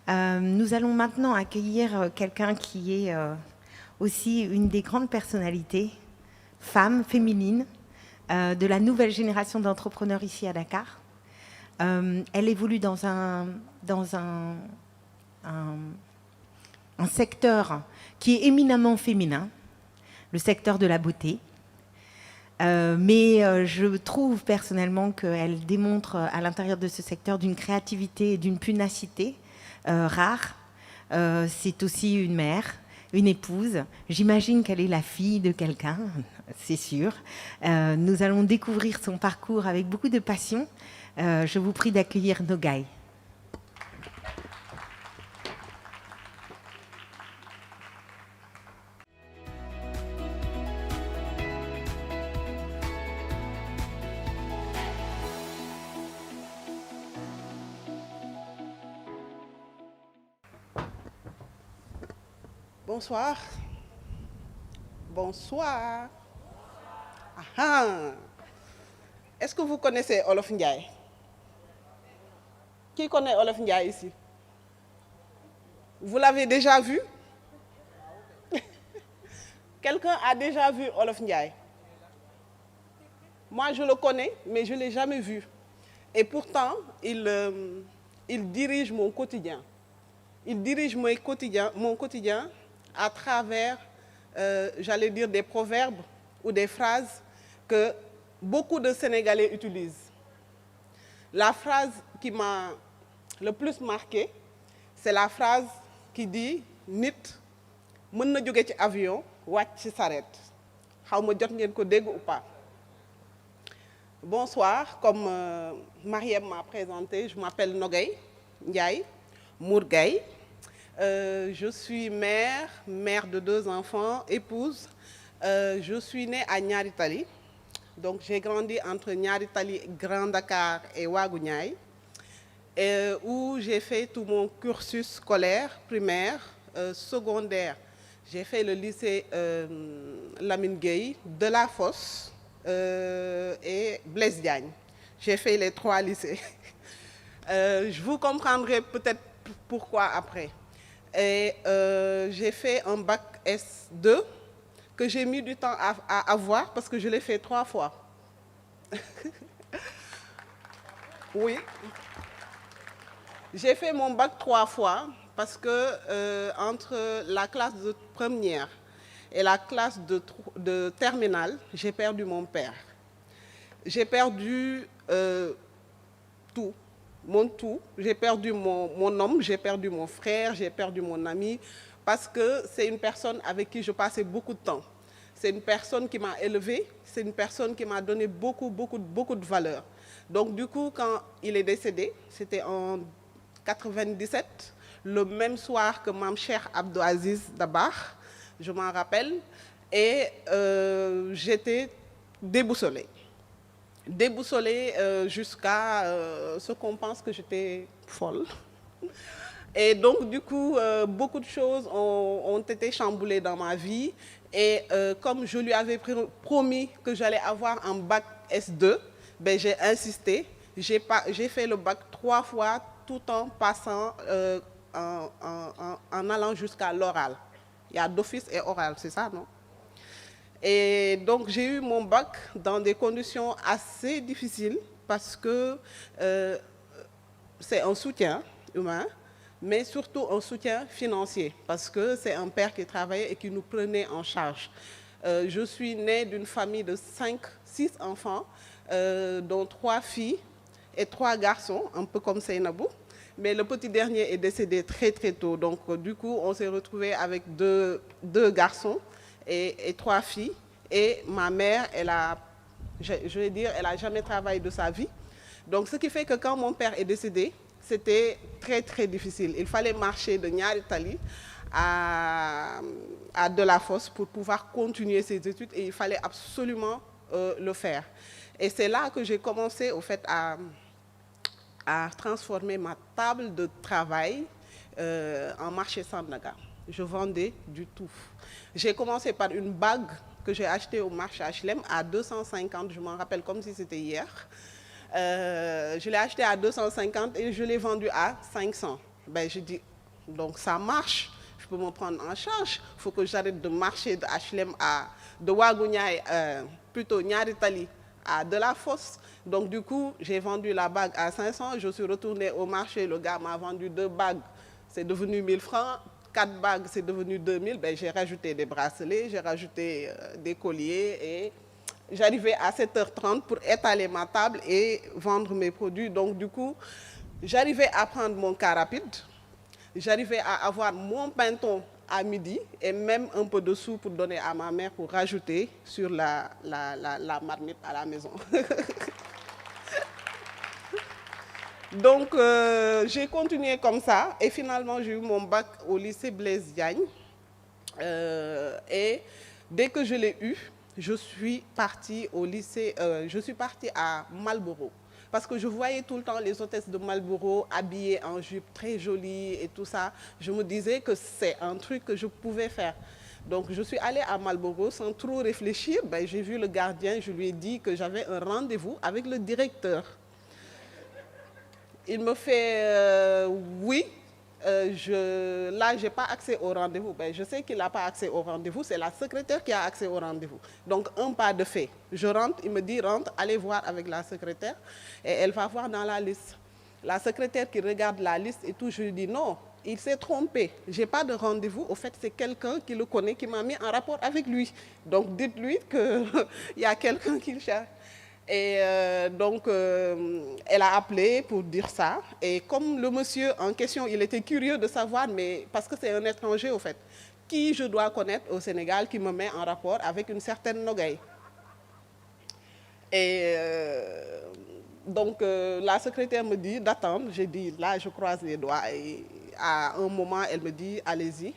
Nous allons maintenant accueillir quelqu'un qui est aussi une des grandes personnalités, femme, féminine, de la nouvelle génération d'entrepreneurs ici à Dakar. Elle évolue dans un secteur qui est éminemment féminin, le secteur de la beauté. Mais je trouve personnellement qu'elle démontre à l'intérieur de ce secteur d'une créativité et d'une punacité rare. C'est aussi une mère, une épouse. J'imagine qu'elle est la fille de quelqu'un, c'est sûr. Nous allons découvrir son parcours avec beaucoup de passion. Je vous prie d'accueillir Nogaï. Bonsoir. Bonsoir. Ah. Est-ce que vous connaissez Olof Ndiaye? Qui connaît Olof Ndiaye ici? Vous l'avez déjà vu? Quelqu'un a déjà vu Olof Ndiaye? Moi, je le connais, mais je ne l'ai jamais vu. Et pourtant, il dirige mon quotidien. Il dirige mon quotidien à travers, j'allais dire, des proverbes ou des phrases que beaucoup de Sénégalais utilisent. La phrase qui m'a le plus marqué, c'est la phrase qui dit « Nit, mën na jóge ci avion, wàcc ci saret ». Xaw ma jot ngeen ko dégg ou pas. Bonsoir, comme Mariem m'a présenté, je m'appelle Nogaï Ndiaye Mourgaï. Je suis mère de 2 enfants, épouse. Je suis née à Niary Tally. Donc j'ai grandi entre Niary Tally, Grand Dakar et Ouagouñaay, où j'ai fait tout mon cursus scolaire, primaire, secondaire. J'ai fait le lycée Lamine Gueye, Delafosse et Blaise Diagne. J'ai fait les 3 lycées. Je vous comprendrai peut-être pourquoi après. Et j'ai fait un bac S2 que j'ai mis du temps à avoir parce que je l'ai fait 3 fois. Oui. J'ai fait mon bac 3 fois parce que entre la classe de première et la classe de terminale, j'ai perdu mon père. J'ai perdu tout. J'ai perdu mon homme, j'ai perdu mon frère, j'ai perdu mon ami, parce que c'est une personne avec qui je passais beaucoup de temps. C'est une personne qui m'a élevée, c'est une personne qui m'a donné beaucoup de valeur. Donc du coup, quand il est décédé, c'était en 97, le même soir que Mame Cheikh Abdou Aziz Dabakh, je m'en rappelle, et j'étais déboussolée. Jusqu'à ce qu'on pense que j'étais folle. Et donc, du coup, beaucoup de choses ont été chamboulées dans ma vie. Et comme je lui avais promis que j'allais avoir un bac S2, ben, j'ai insisté. J'ai fait le bac 3 fois, tout en passant, en allant jusqu'à l'oral. Il y a d'office et oral, c'est ça, non? Et donc, j'ai eu mon bac dans des conditions assez difficiles parce que c'est un soutien humain, mais surtout un soutien financier parce que c'est un père qui travaillait et qui nous prenait en charge. Je suis née d'une famille de 6 enfants, dont 3 filles et 3 garçons, un peu comme Seynabou. Mais le petit dernier est décédé très tôt. Donc, du coup, on s'est retrouvés avec deux garçons et 3 filles. Et ma mère, je vais dire, elle n'a jamais travaillé de sa vie. Donc, ce qui fait que quand mon père est décédé, c'était très difficile. Il fallait marcher de Niary Tally à Delafosse pour pouvoir continuer ses études et il fallait absolument le faire. Et c'est là que j'ai commencé, au fait, à transformer ma table de travail en marché Sandaga. Je vendais du tout. J'ai commencé par une bague que j'ai achetée au marché HLM à 250, je m'en rappelle comme si c'était hier. Je l'ai achetée à 250 et je l'ai vendue à 500. Ben, je dis, Donc ça marche, je peux me prendre en charge. Il faut que j'arrête de marcher de HLM de Wagunyai, plutôt Nyari Tali à Delafosse. Donc du coup, j'ai vendu la bague à 500, je suis retournée au marché, le gars m'a vendu 2 bagues, c'est devenu 1000 francs. 4 bagues, c'est devenu 2000. Ben, j'ai rajouté des bracelets, j'ai rajouté des colliers et j'arrivais à 7h30 pour étaler ma table et vendre mes produits. Donc, du coup, j'arrivais à prendre mon car rapide, j'arrivais à avoir mon pinton à midi et même un peu de sous pour donner à ma mère pour rajouter sur la marmite à la maison. Donc, j'ai continué comme ça et finalement, j'ai eu mon bac au lycée Blaise Diagne. Et dès que je l'ai eu, je suis partie au lycée, je suis partie à Marlborough. Parce que je voyais tout le temps les hôtesses de Marlborough habillées en jupe très jolie et tout ça. Je me disais que c'est un truc que je pouvais faire. Donc, je suis allée à Marlborough sans trop réfléchir. Ben, j'ai vu le gardien, je lui ai dit que j'avais un rendez-vous avec le directeur. Il me fait oui, là, je n'ai pas accès au rendez-vous. Ben, je sais qu'il n'a pas accès au rendez-vous, c'est la secrétaire qui a accès au rendez-vous. Donc, un pas de fait. Je rentre, il me dit, rentre, allez voir avec la secrétaire et elle va voir dans la liste. La secrétaire qui regarde la liste et tout, je lui dis non, il s'est trompé. Je n'ai pas de rendez-vous. Au fait, c'est quelqu'un qui le connaît, qui m'a mis en rapport avec lui. Donc, dites-lui qu'il y a quelqu'un qui le cherche. Et donc, elle a appelé pour dire ça. Et comme le monsieur en question, il était curieux de savoir, mais parce que c'est un étranger, au fait, qui je dois connaître au Sénégal qui me met en rapport avec une certaine Nogaye. Et donc, la secrétaire me dit d'attendre. J'ai dit, là, je croise les doigts. Et à un moment, elle me dit, allez-y.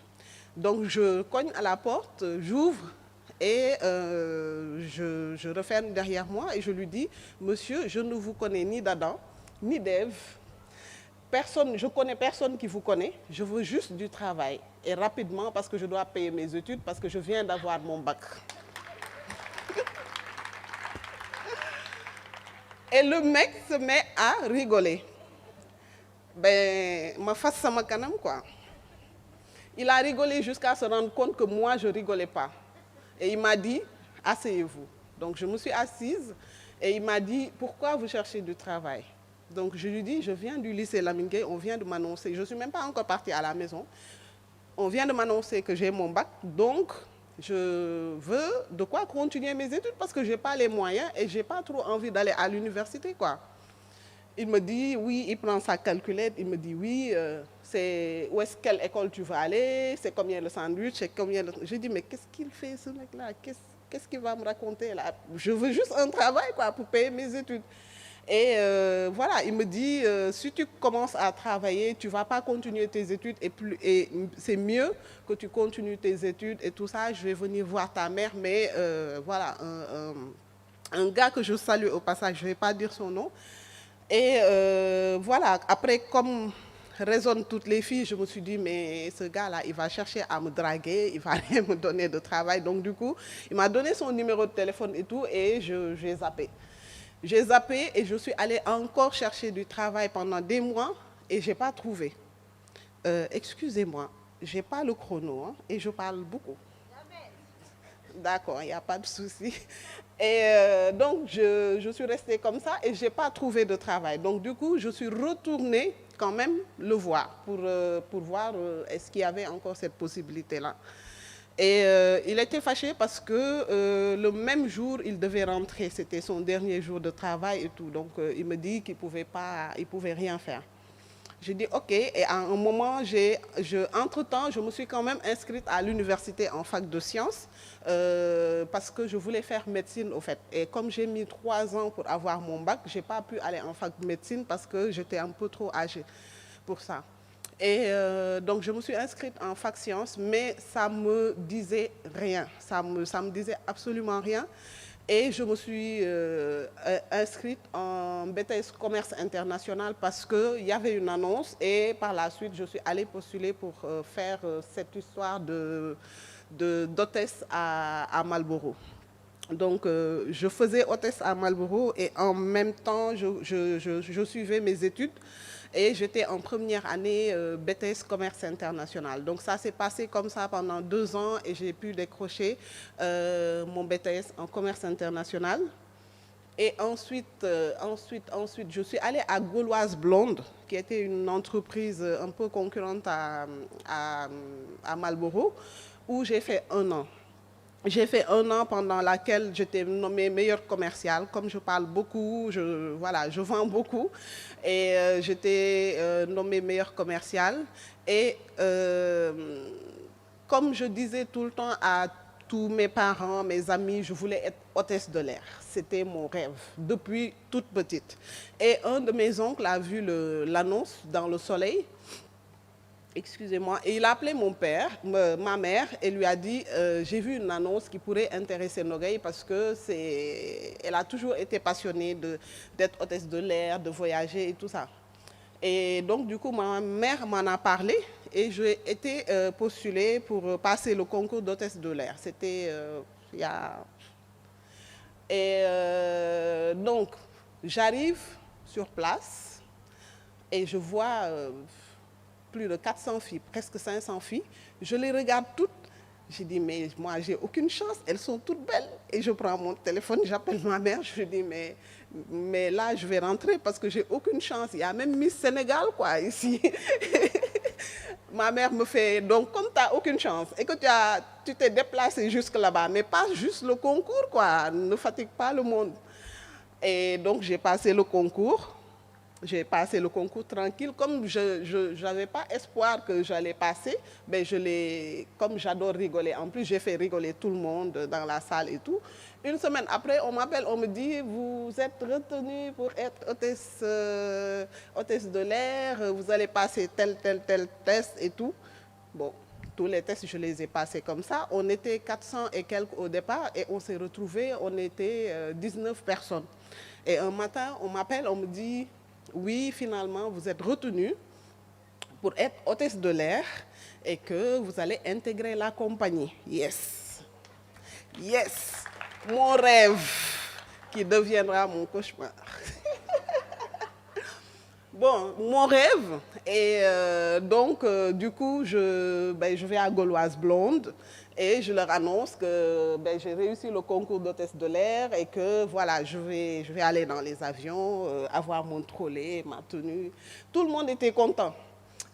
Donc, je cogne à la porte, j'ouvre. Et je referme derrière moi et je lui dis, monsieur, je ne vous connais ni d'Adam, ni d'Ève. Je ne connais personne qui vous connaît. Je veux juste du travail. Et rapidement, parce que je dois payer mes études, parce que je viens d'avoir mon bac. Et le mec se met à rigoler. Ben, ma face, ça m'a canam, quoi. Il a rigolé jusqu'à se rendre compte que moi, je ne rigolais pas. Et il m'a dit, asseyez-vous. Donc, je me suis assise et il m'a dit, pourquoi vous cherchez du travail? Donc, je lui dis, je viens du lycée Lamine Gueye, on vient de m'annoncer, je ne suis même pas encore partie à la maison, on vient de m'annoncer que j'ai mon bac, donc je veux de quoi continuer mes études parce que je n'ai pas les moyens et je n'ai pas trop envie d'aller à l'université, quoi. Il me dit, oui, il prend sa calculette, il me dit, oui, quelle école tu vas aller, c'est combien le sandwich, c'est combien le... Je dis, mais qu'est-ce qu'il fait ce mec-là? Qu'est-ce qu'il va me raconter là? Je veux juste un travail, quoi, pour payer mes études. Et voilà, il me dit, si tu commences à travailler, tu ne vas pas continuer tes études et c'est mieux que tu continues tes études et tout ça. Je vais venir voir ta mère, mais voilà, un gars que je salue au passage, je ne vais pas dire son nom. Et voilà, après, comme raisonnent toutes les filles, je me suis dit, mais ce gars-là, il va chercher à me draguer, il va rien me donner de travail. Donc, du coup, il m'a donné son numéro de téléphone et tout, et j'ai zappé. J'ai zappé et je suis allée encore chercher du travail pendant des mois et je n'ai pas trouvé. Excusez-moi, je n'ai pas le chrono hein, et je parle beaucoup. D'accord, il n'y a pas de souci. Et donc, je suis restée comme ça et je n'ai pas trouvé de travail. Donc, du coup, je suis retournée quand même le voir pour voir est-ce qu'il y avait encore cette possibilité-là. Et il était fâché parce que le même jour, il devait rentrer. C'était son dernier jour de travail et tout. Donc, il me dit qu'il ne pouvait rien faire. J'ai dit OK. Et à un moment, entre-temps, je me suis quand même inscrite à l'université en fac de sciences parce que je voulais faire médecine, au fait. Et comme j'ai mis 3 ans pour avoir mon bac, je n'ai pas pu aller en fac de médecine parce que j'étais un peu trop âgée pour ça. Et donc, je me suis inscrite en fac sciences, mais ça ne me disait rien. Ça me disait absolument rien. Et je me suis inscrite en BTS Commerce International parce qu'il y avait une annonce et par la suite, je suis allée postuler pour faire cette histoire d'hôtesse à Marlborough. Donc, je faisais hôtesse à Marlborough et en même temps, je suivais mes études. Et j'étais en première année BTS Commerce International. Donc ça s'est passé comme ça pendant 2 ans et j'ai pu décrocher mon BTS en Commerce International. Et ensuite, je suis allée à Gauloise Blonde, qui était une entreprise un peu concurrente à Marlboro, où j'ai fait 1 an. J'ai fait 1 an pendant lequel j'étais nommée meilleure commerciale. Comme je parle beaucoup, je vends beaucoup. Et j'étais nommée meilleure commerciale. Et comme je disais tout le temps à tous mes parents, mes amis, je voulais être hôtesse de l'air. C'était mon rêve depuis toute petite. Et un de mes oncles a vu l'annonce dans Le Soleil. Excusez-moi. Et il a appelé mon père, ma mère, et lui a dit j'ai vu une annonce qui pourrait intéresser Nogaye parce que elle a toujours été passionnée d'être hôtesse de l'air, de voyager et tout ça. Et donc, du coup, ma mère m'en a parlé et j'ai été postulée pour passer le concours d'hôtesse de l'air. C'était il y a... Et donc, j'arrive sur place et je vois plus de 400 filles, presque 500 filles. Je les regarde toutes. J'ai dit, mais moi, j'ai aucune chance. Elles sont toutes belles. Et je prends mon téléphone, j'appelle ma mère. Je lui dis, mais là, je vais rentrer parce que j'ai aucune chance. Il y a même Miss Sénégal, quoi, ici. Ma mère me fait, donc, comme tu n'as aucune chance et que tu t'es déplacé jusque là-bas, mais pas juste le concours, quoi. Ne fatigue pas le monde. Et donc, j'ai passé le concours. J'ai passé le concours tranquille. Comme je n'avais pas espoir que j'allais passer, ben comme j'adore rigoler, en plus j'ai fait rigoler tout le monde dans la salle et tout. Une semaine après, on m'appelle, on me dit, vous êtes retenu pour être hôtesse de l'air, vous allez passer tel test et tout. Bon, tous les tests, je les ai passés comme ça. On était 400 et quelques au départ et on s'est retrouvés, on était 19 personnes. Et un matin, on m'appelle, on me dit, oui, finalement, vous êtes retenu pour être hôtesse de l'air et que vous allez intégrer la compagnie. Yes. Yes. Mon rêve qui deviendra mon cauchemar. Bon, mon rêve. Et donc, du coup, je vais à Gauloise Blonde et je leur annonce que j'ai réussi le concours d'hôtesse de l'air et que voilà, je vais aller dans les avions, avoir mon trolley, ma tenue. Tout le monde était content.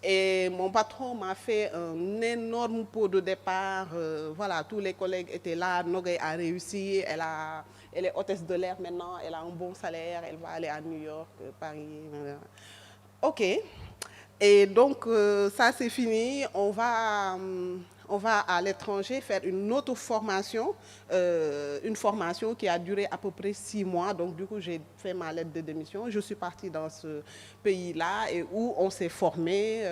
Et mon patron m'a fait un énorme pot de départ. Voilà, tous les collègues étaient là. Nogaye a réussi. Elle est hôtesse de l'air maintenant. Elle a un bon salaire. Elle va aller à New York, Paris. OK. Et donc, ça, c'est fini. On va à l'étranger faire une autre formation, une formation qui a duré à peu près 6 mois. Donc, du coup, j'ai fait ma lettre de démission. Je suis partie dans ce pays-là et où on s'est formé.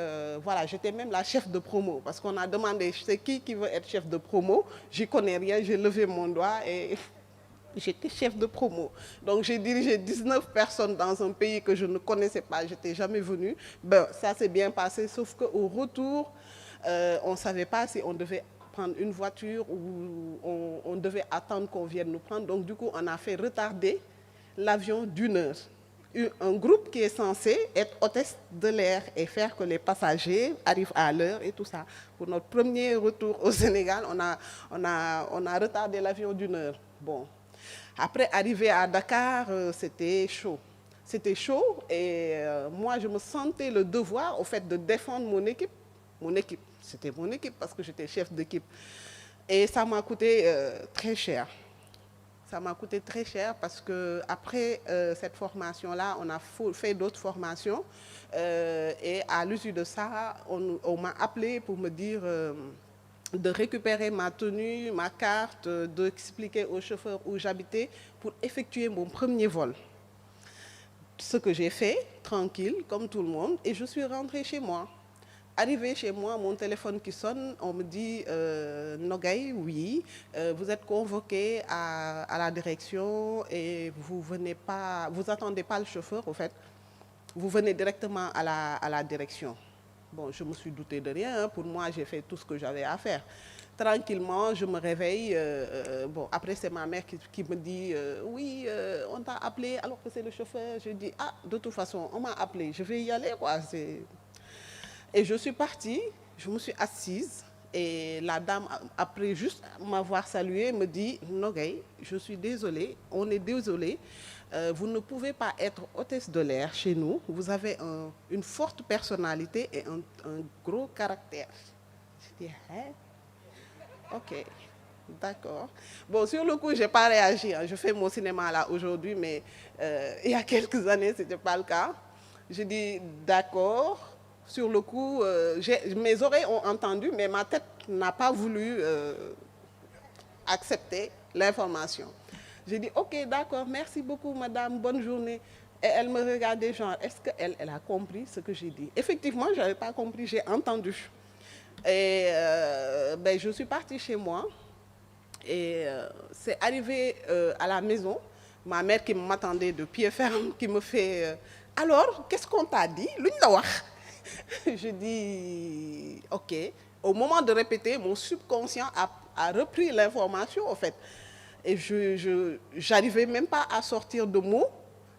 Voilà, j'étais même la chef de promo parce qu'on a demandé, c'est qui veut être chef de promo. J'y connais rien, j'ai levé mon doigt et... J'étais chef de promo. Donc, j'ai dirigé 19 personnes dans un pays que je ne connaissais pas. Je n'étais jamais venue. Ben, ça s'est bien passé, sauf qu'au retour, on ne savait pas si on devait prendre une voiture ou on devait attendre qu'on vienne nous prendre. Donc, du coup, on a fait retarder l'avion d'1 heure. Un groupe qui est censé être hôtesse de l'air et faire que les passagers arrivent à l'heure et tout ça. Pour notre premier retour au Sénégal, on a retardé l'avion d'1 heure. Bon. Après, arrivé à Dakar, c'était chaud. C'était chaud et moi, je me sentais le devoir, au fait, de défendre mon équipe. Mon équipe, c'était mon équipe parce que j'étais chef d'équipe. Et ça m'a coûté très cher. Ça m'a coûté très cher parce qu'après cette formation-là, on a fait d'autres formations. Et à l'issue de ça, on m'a appelé pour me dire... de récupérer ma tenue, ma carte, d'expliquer au chauffeur où j'habitais pour effectuer mon premier vol. Ce que j'ai fait, tranquille, comme tout le monde, et je suis rentrée chez moi. Arrivée chez moi, mon téléphone qui sonne, on me dit Nogaye, oui, vous êtes convoqué à la direction et vous attendez pas le chauffeur, au fait, vous venez directement à la direction. Bon, je me suis doutée de rien. Pour moi, j'ai fait tout ce que j'avais à faire. Tranquillement, je me réveille. Bon, après, c'est ma mère qui me dit oui, on t'a appelé alors que c'est le chauffeur. Je dis ah, de toute façon, on m'a appelé, je vais y aller, quoi. Et je suis partie, je me suis assise. Et la dame, après juste m'avoir salué, me dit Nogay, je suis désolée, on est désolé. Vous ne pouvez pas être hôtesse de l'air chez nous. Vous avez une forte personnalité et un gros caractère. Je dis hein? Ok, d'accord. Bon, sur le coup, je n'ai pas réagi. Hein. Je fais mon cinéma là aujourd'hui, mais il y a quelques années, ce n'était pas le cas. Je dis d'accord. Sur le coup, mes oreilles ont entendu, mais ma tête n'a pas voulu accepter l'information. J'ai dit ok, d'accord, merci beaucoup, madame, bonne journée. Et elle me regardait genre, est-ce qu'elle a compris ce que j'ai dit? Effectivement, je n'avais pas compris, j'ai entendu. Et ben, je suis partie chez moi et c'est arrivé à la maison, ma mère qui m'attendait de pied ferme, qui me fait alors, qu'est-ce qu'on t'a dit? Je dis ok. Au moment de répéter, mon subconscient a repris l'information en fait. Et je n'arrivais même pas à sortir de mots.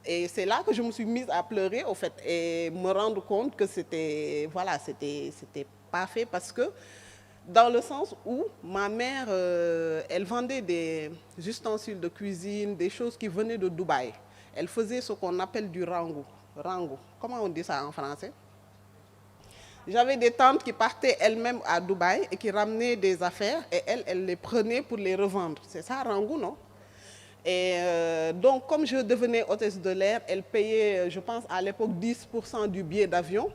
Et c'est là que je me suis mise à pleurer, au fait, et me rendre compte que c'était pas fait parce que, dans le sens où ma mère, elle vendait des ustensiles de cuisine, des choses qui venaient de Dubaï. Elle faisait ce qu'on appelle du rango. Rango. Comment on dit ça en français? J'avais des tantes qui partaient elles-mêmes à Dubaï et qui ramenaient des affaires et elles les prenaient pour les revendre. C'est ça, rango, non? Et donc, comme je devenais hôtesse de l'air, elle payait, je pense, à l'époque 10% du billet d'avion.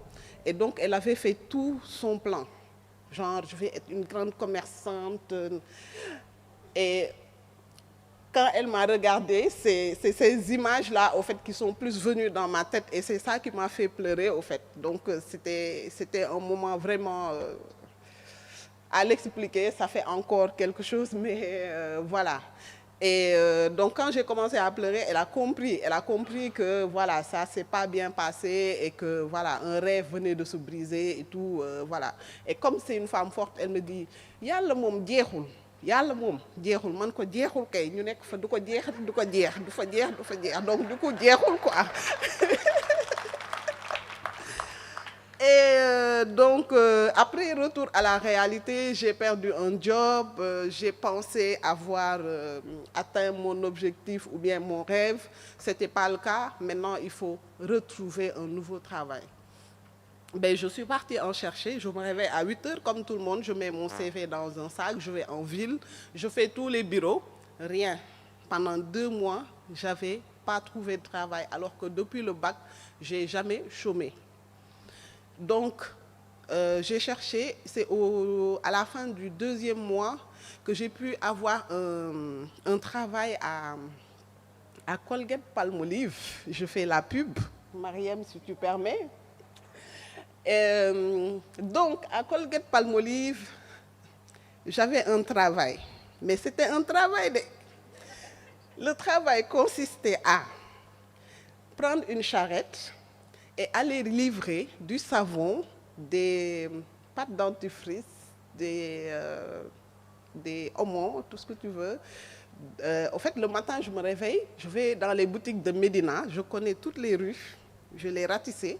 Et donc, elle avait fait tout son plan. Genre, je vais être une grande commerçante. Et quand elle m'a regardée, c'est ces images-là, au fait, qui sont plus venues dans ma tête. Et c'est ça qui m'a fait pleurer, au fait. Donc, c'était un moment vraiment... à l'expliquer, ça fait encore quelque chose, mais voilà. Et donc, quand j'ai commencé à pleurer, elle a compris que voilà, ça s'est pas bien passé et que voilà, un rêve venait de se briser et tout, voilà. Et comme c'est une femme forte, elle me dit, yalla mom jeexul, yalla mom jeexul, man ko jeexul kay, ñu nek fa du ko jeex, du ko jeex, du fa jeex, du fa jeex. Donc du coup jeexul quoi. Et donc, après retour à la réalité, j'ai perdu un job, j'ai pensé avoir atteint mon objectif ou bien mon rêve. Ce n'était pas le cas. Maintenant, il faut retrouver un nouveau travail. Ben, je suis partie en chercher. Je me réveille à 8 heures comme tout le monde. Je mets mon CV dans un sac, je vais en ville, je fais tous les bureaux. Rien. Pendant 2 mois, je n'avais pas trouvé de travail alors que depuis le bac, je n'ai jamais chômé. Donc, j'ai cherché, c'est à la fin du 2e mois que j'ai pu avoir un travail à Colgate-Palmolive. Je fais la pub, Mariam, si tu permets. Donc, à Colgate-Palmolive, j'avais un travail. Mais c'était un travail Le travail consistait à prendre une charrette et aller livrer du savon, des pâtes dentifrice, des oignons, tout ce que tu veux. En fait, le matin, je me réveille, je vais dans les boutiques de Médina, je connais toutes les rues, je les ratissais.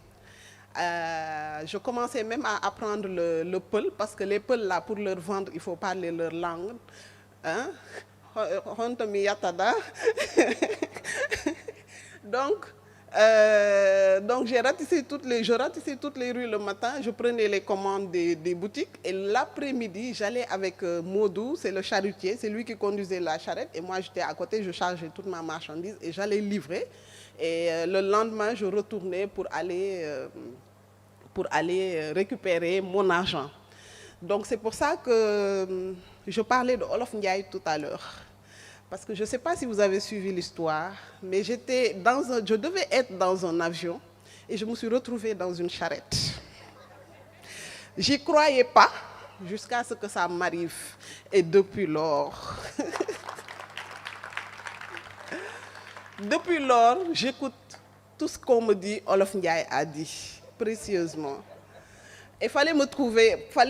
Je commençais même à apprendre le peul, parce que les peuls, là, pour leur vendre, il faut parler leur langue. Hein? Donc, je ratissais toutes les rues le matin, je prenais les commandes des boutiques et l'après-midi, j'allais avec Modou, c'est le charrutier, c'est lui qui conduisait la charrette et moi j'étais à côté, je chargeais toute ma marchandise et j'allais livrer. Et le lendemain, je retournais pour aller récupérer mon argent. Donc c'est pour ça que je parlais de Olof Ndiaye tout à l'heure. Parce que je ne sais pas si vous avez suivi l'histoire, mais je devais être dans un avion et je me suis retrouvée dans une charrette. J'y croyais pas jusqu'à ce que ça m'arrive. Et depuis lors, j'écoute tout ce qu'on me dit, Olof Ndiaye a dit, précieusement. Et fallait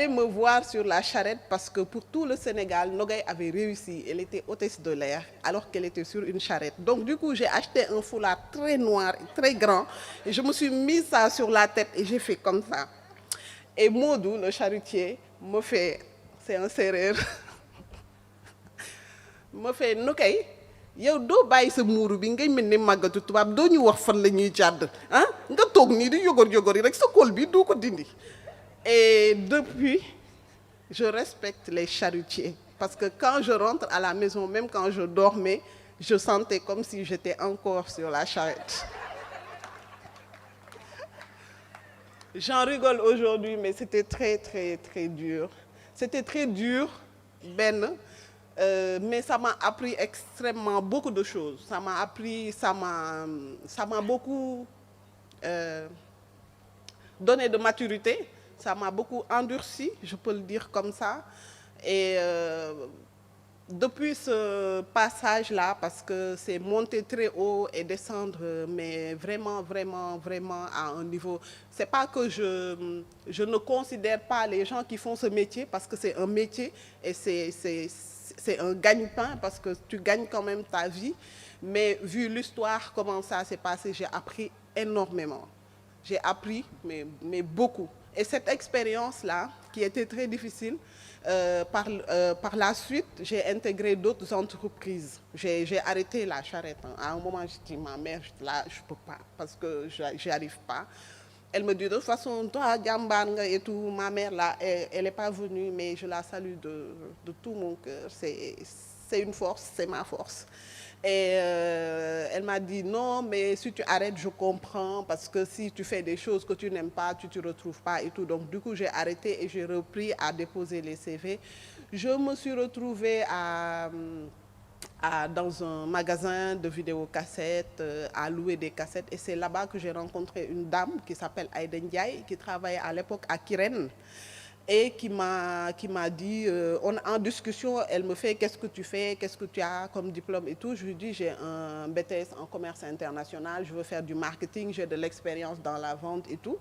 me voir sur la charrette parce que pour tout le Sénégal, Nogay avait réussi. Elle était hôtesse de l'air alors qu'elle était sur une charrette. Donc du coup, j'ai acheté un foulard très noir, très grand. Et je me suis mis ça sur la tête et j'ai fait comme ça. Et Modou, le charretier, me fait, c'est un serreur, me fait Nogay, yow doo bàyyi sa muuru bi ngay mel ni màggatu tubaab doo ñu wax fan la ñuy jàdd ah nga toog nii di yogor yi rek sa kóol bi doo ko dindi. Et depuis, je respecte les charretiers. Parce que quand je rentre à la maison, même quand je dormais, je sentais comme si j'étais encore sur la charrette. J'en rigole aujourd'hui, mais c'était très, très, très dur. C'était très dur, Ben, mais ça m'a appris extrêmement beaucoup de choses. Ça m'a beaucoup donné de maturité. Ça m'a beaucoup endurci, je peux le dire comme ça. Et depuis ce passage-là, parce que c'est monter très haut et descendre, mais vraiment, vraiment, vraiment à un niveau... C'est pas que je ne considère pas les gens qui font ce métier, parce que c'est un métier et c'est un gagne-pain, parce que tu gagnes quand même ta vie. Mais vu l'histoire, comment ça s'est passé, j'ai appris énormément. J'ai appris, mais beaucoup. Et cette expérience-là, qui était très difficile, par la suite, j'ai intégré d'autres entreprises. J'ai arrêté la charrette. À un moment, je dis, ma mère, là, je ne peux pas, parce que je n'y arrive pas. Elle me dit, de toute façon, toi, Djambanga et tout, ma mère, là, elle n'est pas venue, mais je la salue de tout mon cœur. C'est une force, c'est ma force. Et elle m'a dit non, mais si tu arrêtes, je comprends, parce que si tu fais des choses que tu n'aimes pas, tu ne te retrouves pas et tout. Donc du coup, j'ai arrêté et j'ai repris à déposer les CV. Je me suis retrouvée dans un magasin de vidéocassettes, à louer des cassettes. Et c'est là-bas que j'ai rencontré une dame qui s'appelle Aïden Ndiaye, qui travaillait à l'époque à Kiren. Et qui m'a dit, on est en discussion, elle me fait qu'est-ce que tu fais, qu'est-ce que tu as comme diplôme et tout. Je lui dis, j'ai un BTS en commerce international, je veux faire du marketing, j'ai de l'expérience dans la vente et tout.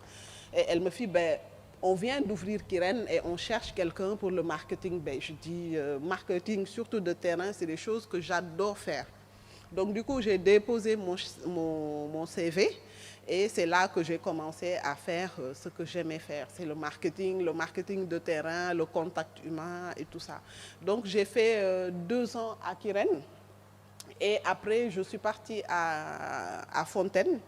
Et elle me dit, ben, on vient d'ouvrir Kiren et on cherche quelqu'un pour le marketing. Ben, je dis, marketing surtout de terrain, c'est des choses que j'adore faire. Donc du coup, j'ai déposé mon CV. Et c'est là que j'ai commencé à faire ce que j'aimais faire. C'est le marketing de terrain, le contact humain et tout ça. Donc j'ai fait 2 ans à Kiren. Et après, je suis partie à Fontaine,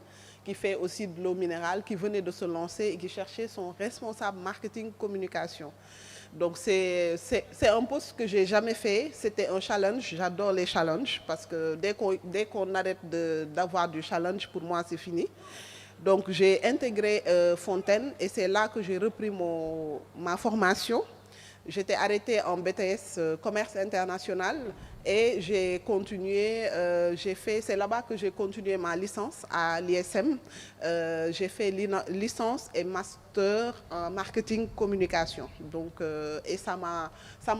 qui fait aussi de l'eau minérale, qui venait de se lancer et qui cherchait son responsable marketing communication. Donc c'est un poste que j'ai jamais fait. C'était un challenge. J'adore les challenges parce que dès qu'on arrête d'avoir du challenge, pour moi, c'est fini. Donc j'ai intégré Fontaine et c'est là que j'ai repris ma formation. J'étais arrêtée en BTS commerce international et j'ai continué, c'est là-bas que j'ai continué ma licence à l'ISM. J'ai fait licence et master en marketing communication. Donc, et ça m'a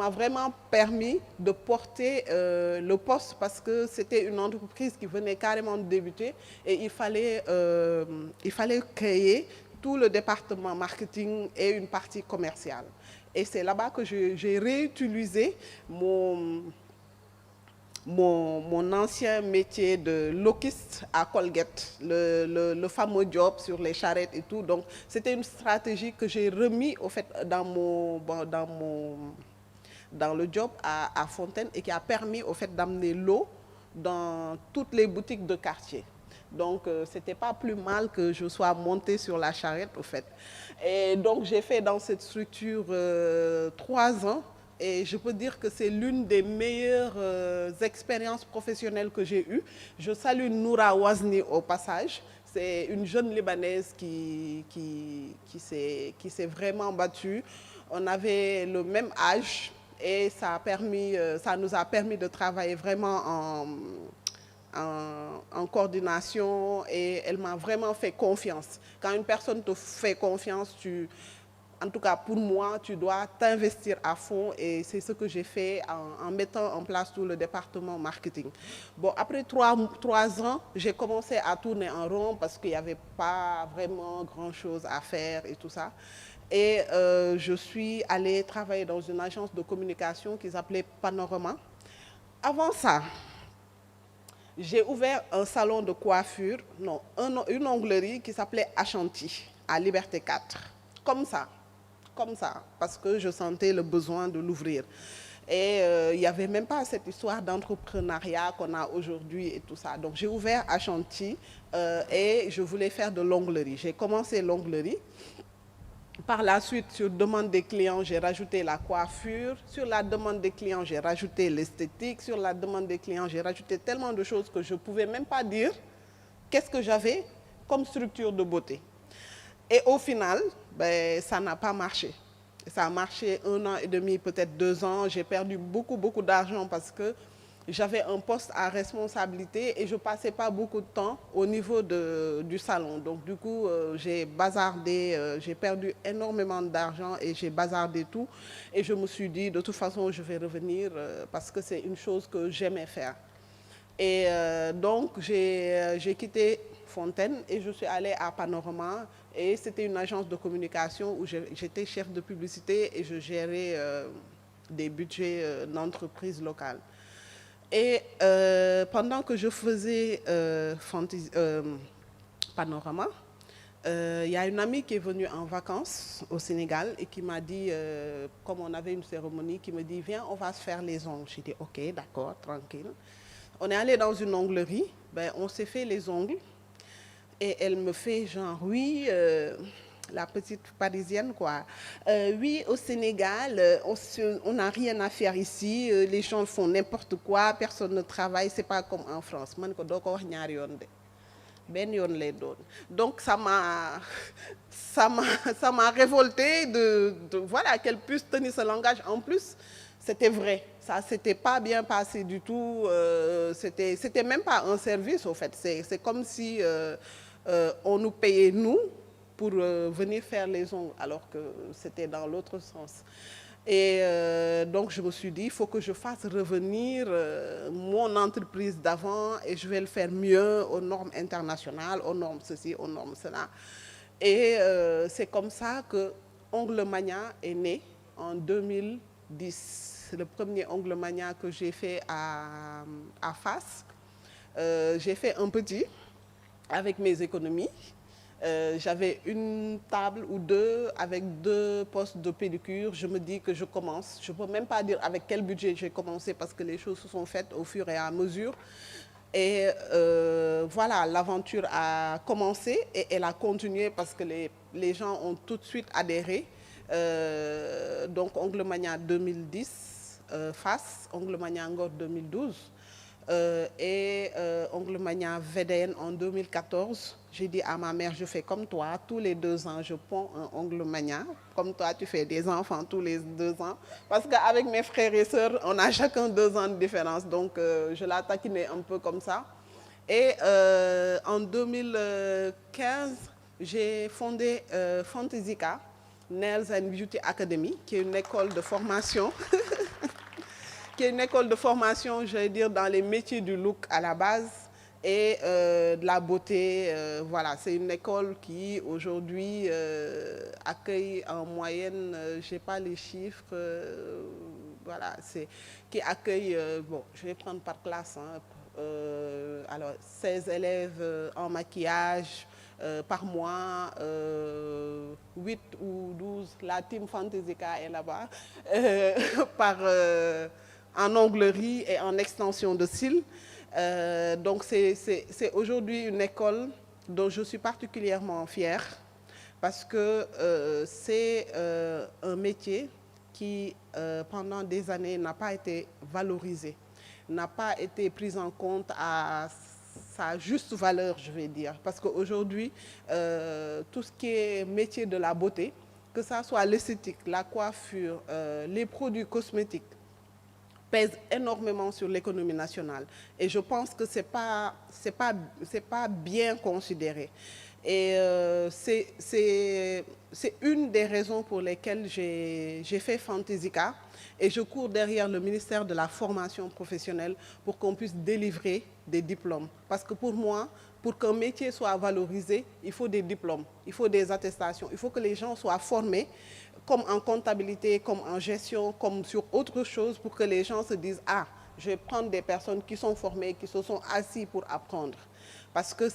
vraiment permis de porter le poste parce que c'était une entreprise qui venait carrément de débuter et il fallait créer tout le département marketing et une partie commerciale. Et c'est là-bas que j'ai réutilisé mon ancien métier de loquiste à Colgate, le fameux job sur les charrettes et tout. Donc, c'était une stratégie que j'ai remis au fait dans le job à Fontaine et qui a permis au fait d'amener l'eau dans toutes les boutiques de quartier. Donc, c'était pas plus mal que je sois montée sur la charrette, au fait. Et donc, j'ai fait dans cette structure 3 ans. Et je peux dire que c'est l'une des meilleures expériences professionnelles que j'ai eues. Je salue Noura Wazni au passage. C'est une jeune Libanaise qui s'est vraiment battue. On avait le même âge et ça nous a permis de travailler vraiment en coordination et elle m'a vraiment fait confiance. Quand une personne te fait confiance, en tout cas pour moi, tu dois t'investir à fond et c'est ce que j'ai fait en mettant en place tout le département marketing. Bon, après 3 ans, j'ai commencé à tourner en rond parce qu'il n'y avait pas vraiment grand-chose à faire et tout ça. Et je suis allée travailler dans une agence de communication qui s'appelait Panorama. Avant ça, j'ai ouvert un salon de coiffure, non, une onglerie qui s'appelait Ashanti, à Liberté 4. Comme ça, parce que je sentais le besoin de l'ouvrir. Et il n'y avait même pas cette histoire d'entrepreneuriat qu'on a aujourd'hui et tout ça. Donc j'ai ouvert Ashanti et je voulais faire de l'onglerie. J'ai commencé l'onglerie. Par la suite, sur demande des clients, j'ai rajouté la coiffure. Sur la demande des clients, j'ai rajouté l'esthétique. Sur la demande des clients, j'ai rajouté tellement de choses que je ne pouvais même pas dire qu'est-ce que j'avais comme structure de beauté. Et au final, ben, ça n'a pas marché. Ça a marché 1 an et demi, peut-être 2 ans. J'ai perdu beaucoup d'argent parce que j'avais un poste à responsabilité et je ne passais pas beaucoup de temps au niveau du salon. Donc du coup, j'ai bazardé, j'ai perdu énormément d'argent et j'ai bazardé tout. Et je me suis dit, de toute façon, je vais revenir parce que c'est une chose que j'aimais faire. Et donc, j'ai quitté Fontaine et je suis allée à Panorama. Et c'était une agence de communication où j'étais chef de publicité et je gérais des budgets d'entreprises locales. Et pendant que je faisais Panorama, il y a une amie qui est venue en vacances au Sénégal et qui m'a dit, comme on avait une cérémonie, qui me dit, viens, on va se faire les ongles. J'ai dit, ok, d'accord, tranquille. On est allé dans une onglerie, ben, on s'est fait les ongles et elle me fait genre, oui, la petite parisienne quoi, oui, au Sénégal, on n'a rien à faire ici, les gens font n'importe quoi, personne ne travaille, c'est pas comme en France. Donc ça m'a révolté voilà, qu'elle puisse tenir ce langage. En plus, c'était vrai. Ça s'était pas bien passé du tout. C'était même pas un service, au fait. C'est comme si on nous payait, nous, pour venir faire les ongles, alors que c'était dans l'autre sens. Et donc, je me suis dit, il faut que je fasse revenir mon entreprise d'avant et je vais le faire mieux aux normes internationales, aux normes ceci, aux normes cela. Et c'est comme ça que Ongle Mania est né en 2010. C'est le premier Ongle Mania que j'ai fait à Fass. J'ai fait un petit avec mes économies. J'avais une table ou deux avec 2 postes de pédicure. Je me dis que je commence. Je ne peux même pas dire avec quel budget j'ai commencé parce que les choses se sont faites au fur et à mesure. Et voilà, l'aventure a commencé et elle a continué parce que les gens ont tout de suite adhéré. Donc Ongle Mania 2010, Fass, Ongle Mania Ngor 2012 et Ongle Mania VDN en 2014. J'ai dit à ma mère, je fais comme toi, tous les 2 ans, je ponds un Ongle Mania. Comme toi, tu fais des enfants tous les 2 ans. Parce qu'avec mes frères et sœurs, on a chacun 2 ans de différence. Donc, je la taquinais un peu comme ça. Et en 2015, j'ai fondé Fantasyka, Nails and Beauty Academy, qui est une école de formation qui est une école de formation, je vais dire, dans les métiers du look à la base et de la beauté. Voilà, c'est une école qui, aujourd'hui, accueille en moyenne, je n'ai pas les chiffres, voilà, qui accueille, bon, je vais prendre par classe, hein, alors 16 élèves en maquillage, par mois, 8 ou 12, la team Fantasyka est là-bas, en onglerie et en extension de cils. Donc c'est aujourd'hui une école dont je suis particulièrement fière parce que c'est un métier qui, pendant des années, n'a pas été valorisé, n'a pas été pris en compte à sa juste valeur, je vais dire. Parce qu'aujourd'hui, tout ce qui est métier de la beauté, que ce soit l'esthétique, la coiffure, les produits cosmétiques, pèse énormément sur l'économie nationale. Et je pense que ce n'est pas bien considéré. Et c'est une des raisons pour lesquelles j'ai fait Fantaisica et je cours derrière le ministère de la formation professionnelle pour qu'on puisse délivrer des diplômes. Parce que pour moi, pour qu'un métier soit valorisé, il faut des diplômes, il faut des attestations, il faut que les gens soient formés comme en comptabilité, comme en gestion, comme sur autre chose pour que les gens se disent « Ah, je vais prendre des personnes qui sont formées, qui se sont assis pour apprendre. » Parce que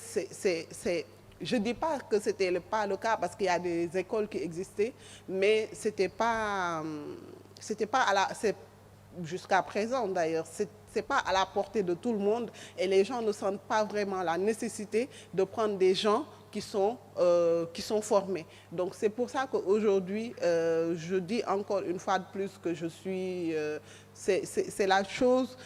je ne dis pas que ce n'était pas le cas parce qu'il y a des écoles qui existaient, mais ce n'était pas à la... Jusqu'à présent d'ailleurs, c'est pas à la portée de tout le monde et les gens ne sentent pas vraiment la nécessité de prendre des gens qui sont formés. Donc c'est pour ça qu'aujourd'hui, je dis encore une fois de plus que je suis... c'est la chose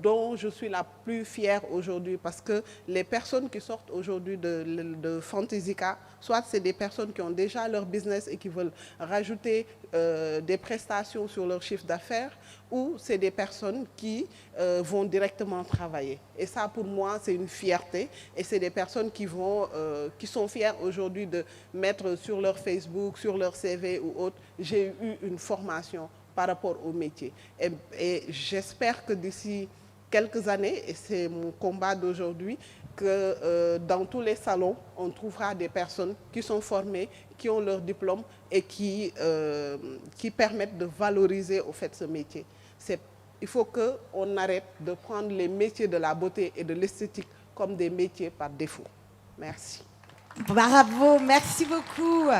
dont je suis la plus fière aujourd'hui parce que les personnes qui sortent aujourd'hui de Fantaisica, soit c'est des personnes qui ont déjà leur business et qui veulent rajouter des prestations sur leur chiffre d'affaires, ou c'est des personnes qui vont directement travailler. Et ça, pour moi, c'est une fierté. Et c'est des personnes qui sont fières aujourd'hui de mettre sur leur Facebook, sur leur CV ou autre, j'ai eu une formation par rapport au métier. Et j'espère que d'ici quelques années, et c'est mon combat d'aujourd'hui, que dans tous les salons, on trouvera des personnes qui sont formées, qui ont leur diplôme et qui permettent de valoriser au fait ce métier. Il faut qu'on arrête de prendre les métiers de la beauté et de l'esthétique comme des métiers par défaut. Merci. Bravo, merci beaucoup.